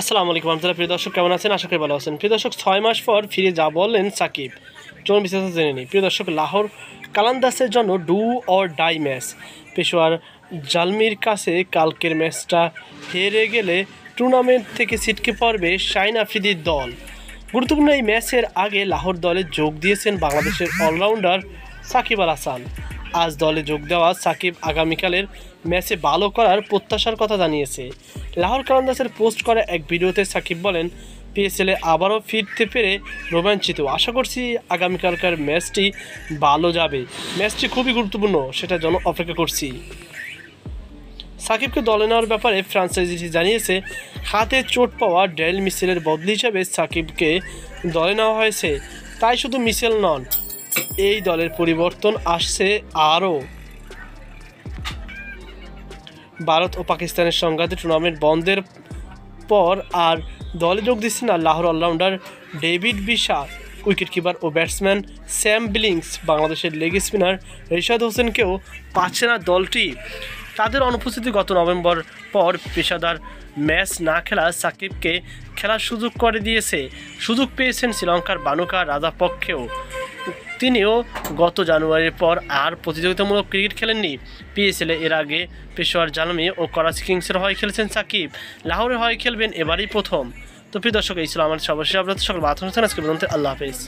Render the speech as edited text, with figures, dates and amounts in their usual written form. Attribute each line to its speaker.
Speaker 1: আসসালামু আলাইকুম রহমতুল্লাহ। প্রিয় দর্শক কেমন আছেন? আশা করি ভালো আছেন। প্রিয় দর্শক 6 মাস পর ফিরে যা বললেন সাকিব, চলুন বিস্তারিত জেনে নিই। প্রিয় দর্শক, লাহোর কালান্দাসের জন্য do or die match. Peshawar জালমির কাছে কালকের ম্যাচটা হেরে গেলে টুর্নামেন্ট থেকে ছিটকে পড়বে শাহিন আফ্রিদির দল। গুরুত্বপূর্ণ এই ম্যাচের আগে লাহোর দলে যোগ দিয়েছেন বাংলাদেশের অলরাউন্ডার সাকিব আল হাসান। আজ দলে যোগ দেওয়া সাকিব আগামীকালের ম্যাচে ভালো করার প্রত্যাশার কথা জানিয়েছে। লাহোর কালান্দাসের পোস্ট করা এক ভিডিওতে সাকিব বলেন, পিএসএলে আবারও ফিরতে পেরে রোমাঞ্চিত। আশা করছি আগামীকালকার ম্যাচটি ভালো যাবে। ম্যাচটি খুবই গুরুত্বপূর্ণ, সেটার জন্য অপেক্ষা করছি। সাকিবকে দলে নেওয়ার ব্যাপারে ফ্রাঞ্চাইজি জানিয়েছে, হাতে চোট পাওয়া ডেল মিচেলের বদলি হিসেবে সাকিবকে দলে নেওয়া হয়েছে। তাই শুধু মিচেল নন, এই দলের পরিবর্তন আসছে আরও। ভারত ও পাকিস্তানের সংঘাতে টুর্নামেন্ট বন্ধের পর আর দলে যোগ দিচ্ছে না Lahore allrounder David Wiese, wicket keeper ও ব্যাটসম্যান স্যাম বিলিংস। বাংলাদেশের লেগ স্পিনার রিশাদ হোসেনকেও পাচ্ছে না দলটি। তাদের অনুপস্থিতি গত নভেম্বর পর পেশাদার ম্যাচ না খেলা সাকিবকে খেলার সুযোগ করে দিয়েছে। সুযোগ পেয়েছেন শ্রীলঙ্কার বানুকা রাজাপক্ষেও। তিনিও গত জানুয়ারির পর আর প্রতিযোগিতামূলক ক্রিকেট খেলেননি। পিএসএলে এর আগে পেশোয়ার জালমি ও করাচি কিংসের হয়ে খেলেছেন সাকিব। লাহোরের হয়ে খেলবেন এবারই প্রথম। তো প্রিয় দর্শক, এই ছিল আমার সর্বশেষ আপডেট। সকল বার্তা আজকে পর্যন্ত। আল্লাহ হাফেজ।